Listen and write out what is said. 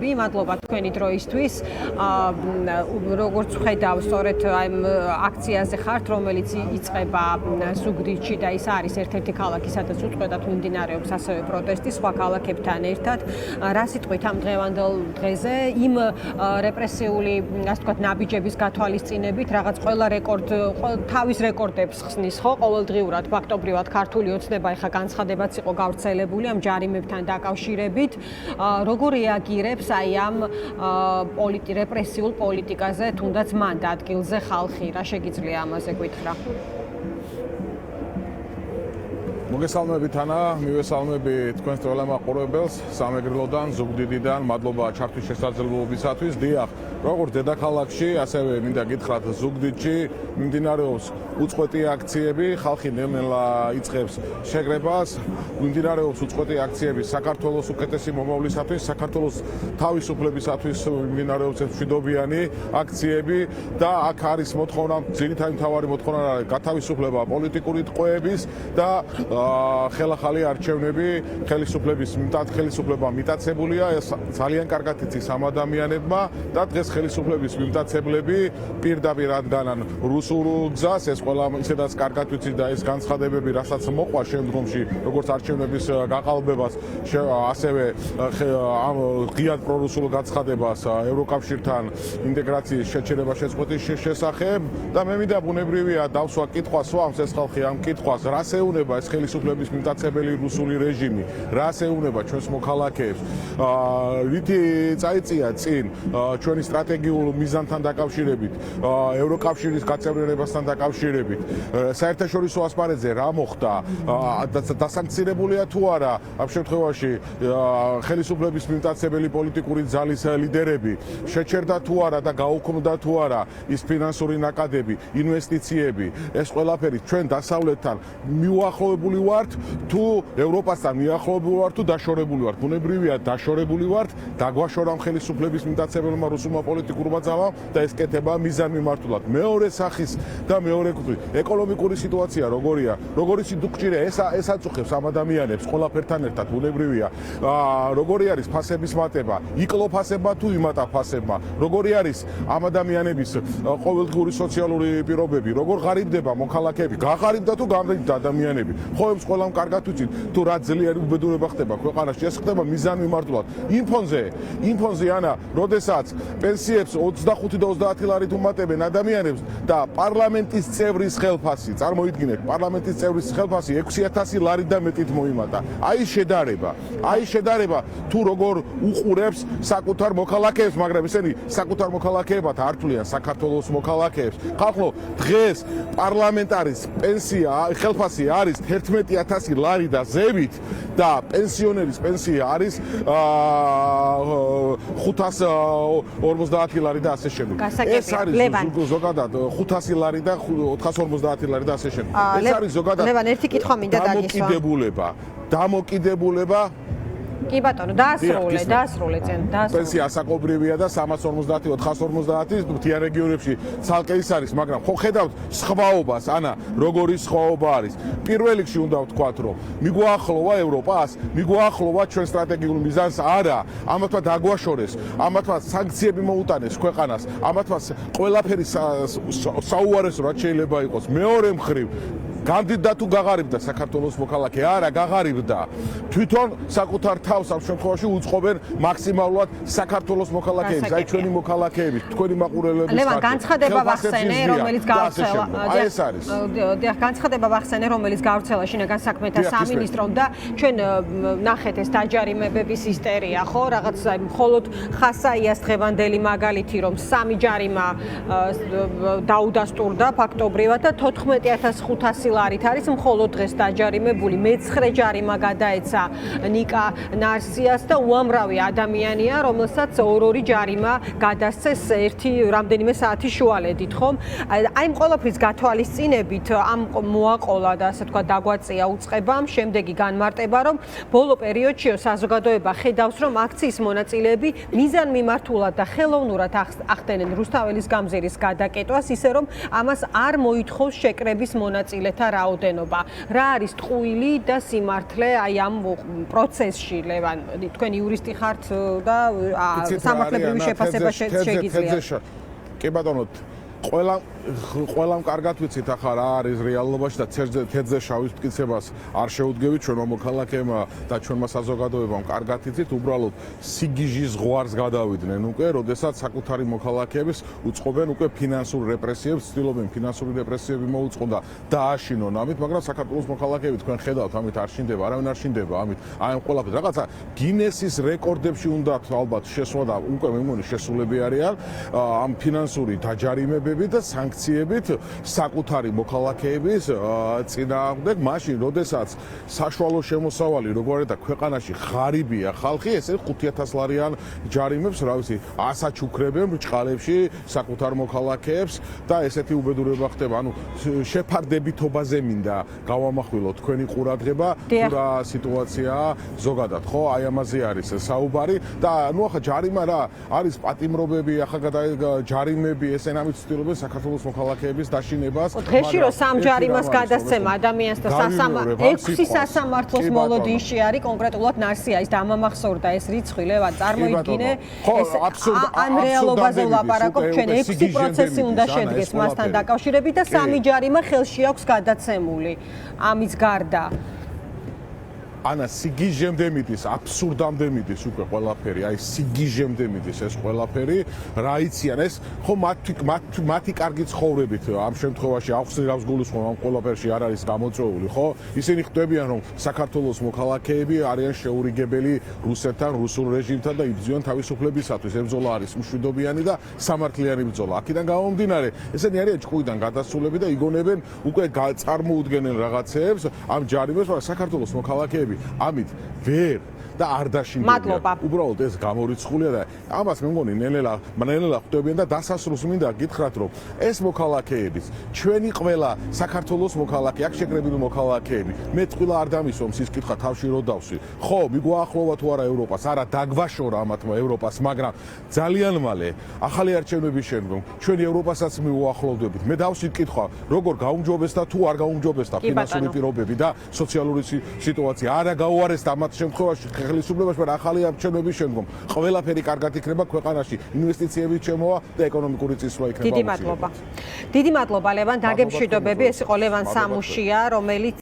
გულისხმობები. მადლობა თქვენი დროისთვის. როგორც ხედავ, სწორედ ამ აქციაზე ხართ, რომელიც იწყება ზუგდიდში და ის არის ერთ-ერთი ქალაქი, სადაც უწყვეტად მიმდინარეობს ასევე პროტესტი სხვა ქალაქებთან ერთად. რა სიტყვით ამ დღევანდელ დღეზე იმ რეპრესიული, ასე ვთქვათ, ნაბიჯების გათვალისწინებით, რაღაც ყველა თავის რეკორდებს ხსნის, ხო, ყოველდღიურად ფაქტობრივად ქართული ოცნება ეხა განცხადებაც იყო გავრცელებული ამ ჯარიმებთან დაკავშირებით. როგორ რეაგირებს აი ამ რეპრესიულ პოლიტიკაზე, თუნდაც მან ადგილზე ხალხი, რა შეგიძლია ამაზე გითხრა? მოგესალმებით ანა, მივესალმები თქვენს ტელემაყურებელს სამეგრელოდან, ზუგდიდიდან, მადლობა ჩართვის შესაძლებლობისათვის. დიახ, როგორც დედაქალაქში, ასევე მინდა გითხრათ ზუგდიდში მიმდინარეობს უწყვეტი აქციები, ხალხი ნელ-ნელა იწყებს შეკრებას, მიმდინარეობს უწყვეტი აქციები საქართველოს უკეთესი მომავლისათვის, საქართველოს თავისუფლებისათვის მიმდინარეობს მშვიდობიანი აქციები და აქ არის მოთხოვნა, ძირითადი მთავარი მოთხოვნა არის გათავისუფლება პოლიტიკური ტყვეების და ხელახალი არჩევნები, ხელისუფლება მიტაცებულია, ეს ძალიან კარგად იცის ამ ადამიანებმა და დღეს ხელისუფლების მიმტაცებლები პირდაპირ რადგან რუსულ გზას, ეს ყველა ისედაც კარგად ვიცით და ეს განცხადებები, რასაც მოყვა შემდგომში, როგორც არჩევნების გაყალბებას, ასევე ამ ღიად პრორუსულ განცხადებას ევროკავშირთან ინტეგრაციის შეჩერება შეწყვეტის შესახებ და მე მინდა ბუნებრივია დავსვა კითხვას ვამს ეს ხალხი ამ კითხვას, რას ეუნება ეს ხელისუფლების მიმტაცებელი რუსული რეჟიმი, რას ეუნება ჩვენს მოქალაქეებს, რითი წაიწია წინ ჩვენი სტრატეგიულ მიზანთან დაკავშირებით, ევროკავშირის გაწევრიანებასთან დაკავშირებით, საერთაშორისო ასპარეზზე რა მოხდა, დასანქცირებულია თუ არა ამ შემთხვევაში ხელისუფლების მიმტაცებელი პოლიტიკური ძალის ლიდერები, შეჩერდა თუ არა და გაუქმდა თუ არა ის ფინანსური ნაკადები, ინვესტიციები, ეს ყველაფერი ჩვენ დასავლეთთან მიუახლოვებული ვართ თუ ევროპასთან მიახლოვებული ვართ თუ დაშორებული ვართ. ბუნებრივია დაშორებული ვართ, დაგვაშორა ხელისუფლების მიმტაცებელმა რუსულმა პოლიტიკურმა ძალამ და ეს კეთება მიზანმიმართულად. მეორე სახის და მეორე კუთხის ეკონომიკური სიტუაცია როგორია, როგორი სიდუქჭირია, ეს აწუხებს ამ ადამიანებს ყველაფერთან ერთად. ბუნებრივია, როგორი არის ფასების მატება, იკლო ფასებმა თუ იმატა ფასებმა, როგორი არის ამ ადამიანების ყოველდღიური სოციალური პირობები, როგორ ღარიბდება მოქალაქეები, გაღარიბდა თუ გამრიგდა ადამიანები. ხო, ეს ყველამ კარგად ვიცით, თუ რა ძლიერი უბედურება ხდება ქვეყანაში, ეს ხდება მიზანმიმართულად. იმ ფონზე ანა, როდესაც პენსიებს 25 და 30 ლარით უმატებენ ადამიანებს და პარლამენტის წევრის ხელფასი, წარმოიდგინეთ, პარლამენტის წევრის ხელფასი 6000 ლარით და მეტით მოიმატა. აი შედარება, თუ როგორ უყურებს საკუთარ მოქალაქეებს, მაგრამ ესენი საკუთარ მოქალაქეებად არ თვლიან საქართველოს მოქალაქეებს. ხალხო, დღეს პარლამენტარის პენსია, ხელფასი არის 11000 ლარი და ზევით და პენსიონერის პენსია არის 550 ლარი და ასე შემდეგ. ეს არის ზოგადად 500 ლარი და 450 ლარი და ასე შემდეგ. ეს არის ზოგადად ლევან, ერთი კითხვა მინდა დაგისვა. დამოკიდებულება კი ბატონო, დაასრულე წინ. პენსია ასაკობრივია და 350, 450 მთიან რეგიონებში ცალკე ის არის, მაგრამ ხო ხედავთ სხვაობას, ანა, როგორი სხვაობა არის. პირველ რიგში უნდა ვთქვათ, რომ მიგვაახლოვა ევროპას, მიგვაახლოვა ჩვენ სტრატეგიულ მიზანს, არა, ამათმა დაგვაშორეს, ამათმა სანქციები მოუტანეს ქვეყანას, ამათმა ყველაფერი საუარესო რაც შეიძლება იყოს. მეორე მხრივ გამდიდდა თუ გაღარიბდა საქართველოს მოქალაქე? არა, გაღარიბდა. თვითონ საკუთარ თავს ამ შემთხვევაში უწყობენ მაქსიმალურად საქართველოს მოქალაქეებს, აი ჩვენი მოქალაქეები, თქვენი მაყურებლების ლევან, განცხადება ვახსენე, რომელიც გავრცელა. აი ეს არის. დიახ, განცხადება ვახსენე, რომელიც გავრცელა შინაგან საქმეთა სამინისტრომ და ჩვენ ნახეთ ეს დაჯარიმებების ისტერია, ხო? რაღაც მხოლოდ ხასაიას დღევანდელი მაგალითი, რომ 3 ჯარიმა დაუდასტურდა ფაქტობრივად და 14500 ლარით არის მხოლოდ დღეს დაჯარიმებული. მე-9 ჯარიმა გადაეცა ნიკა ნარსიას და უამრავი ადამიანია, რომელსაც 2-2 ჯარიმა გადასცეს რამდენიმე საათის შუალედით, ხომ? აი ამ ყველაფრის გათვალისწინებით ამ მოაყოლა და ასე თქვა დაგვაწია უწყებამ, შემდეგი განმარტება, რომ ბოლო პერიოდში საზოგადოება ხედავს, რომ აქციის მონაწილეები მიზანმიმართულად და ხელოვნურად ახდენენ რუსთაველის გამზირის გადაკეტვას, ისე რომ ამას არ მოითხოვს შეკრების მონაწილეთა მუშათა რაოდენობა. რა არის ტყუილი და სიმართლე აი ამ პროცესში, ლევან? თქვენ იურისტი ხართ და სამართლებრივი შეფასება შეგიძლიათ. კი ბატონო, ყველამ კარგად ვიცით ახლა რა არის რეალობაში და თეთრზე შავის მტკიცებას არ შეუდგებით ჩვენმა მოქალაქეებმა და ჩვენმა საზოგადოებამ კარგად იცით, უბრალოდ სიგიჟის ზღვარს გადავიდნენ უკვე, როდესაც საკუთარი მოქალაქეების უწყობენ უკვე ფინანსურ რეპრესიებს, ცდილობენ ფინანსური რეპრესიები მოუწყონ და დააშინონ ამით, მაგრამ საქართველოს მოქალაქეები თქვენ ხედავთ, ამით არ შინდება, არავინ არ შინდება ამით. აი ამ ყველაფერს რაღაცა გინესის რეკორდებში უნდათ ალბათ შესვლა და უკვე მე მგონი შესულები არიან ამ ფინანსური დაჯარიმებები და სანქციებით საკუთარი მოქალაქეების წინააღმდეგ, მაშინ, როდესაც საშუალო შემოსავალი როგორია და ქვეყანაში ღარიბია ხალხი, ესე 5,000 ლარიან ჯარიმებს, რა ვიცი, ასაჩუქრებენ ბრჭყალებში საკუთარ მოქალაქეებს და ესეთი უბედურება ხდება. ანუ შეფარდებითობაზე მინდა გავამახვილოთ თქვენი ყურადღება, თუ რა სიტუაციაა ზოგადად, ხო? აი ამაზე არის საუბარი და ნუ ახლა ჯარიმა რა არის პატიმრობები, ახლა ჯარიმები, ესენ ამით ცდილობენ საქართველოს მოქალაქეების დაშინებას. დღეში რომ სამ ჯარიმას გადასცემა ადამიანს და 6 სასამართლოს მოლოდინში არის კონკრეტულად ნარსია ის დამამახსოვრდა ეს რიცხვი, ლევან, წარმოიდგინე ეს ამ რეალობაზე ვლაპარაკობ, ჩვენ 6 პროცესი უნდა შედგეს მასთან დაკავშირებით და 3 ჯარიმა ხელში აქვს გადაცემული ამის გარდა. ანა სიგიჟემდე მიდის, აბსურდამდე მიდის უკვე ყველაფერი, აი სიგიჟემდე მიდის ეს ყველაფერი, რა იციან ეს, ხო მათი კარგი ცხოვრებით ამ შემთხვევაში აღსრავს გულისხმობ ამ ყველაფერში არ არის გამოწვეული, ხო? ისინი ხვდებიან რომ საქართველოს მოქალაქეები არიან შეურიგებელი რუსეთთან, რუსულ რეჟიმთან და იბრძვიან თავისუფლებისათვის. ეს ბრძოლა არის მშვიდობიანი და სამართლიანი ბრძოლა. აქედან გამომდინარე, ესენი არიან ჭკუიდან გადასულები და იგონებენ უკვე წარმოუდგენენ რაღაცეებს ამ ჯარიმებს, მაგრამ საქართველოს მოქალაქეები ამით ვერ და არ დაშინდებიან. უბრალოდ ეს გამორიცხულია და ამას მე მგონი ნელ-ნელა ხვდებიან და დასასრულს მინდა გითხრათ რომ ეს მოქალაქეების ჩვენი ყველა საქართველოს მოქალაქე, აქ შეკრებილი მოქალაქეები, მე წყვილა არ დამისვამს ის კითხვა თავში რო დავსვი. ხო, მიგვაახლოვა თუ არა ევროპას, არა დაგვაშორა ამათმა ევროპას, მაგრამ ძალიან მალე ახალი არჩევნების შემდგომ ჩვენი ევროპასაც მივუახლოვდებით. მე დავსვით კითხვა, როგორ გაუმჯობესდა თუ არ გაუმჯობესდა ფინანსური პირობები და სოციალური სიტუაცია. არა გაუარესდა ამათ შემთხვევაში ხელისუფლებაში, მაგრამ ახალი არჩევნების შემდგომ ყველაფერი კარგად იქნება ქვეყანაში, ინვესტიციები შემოვა და ეკონომიკური წინსვლა იქნება. დიდი მადლობა. დიდი მადლობა ლევან, დაგემშვიდობები, ეს იყო ლევან სამუშია, რომელიც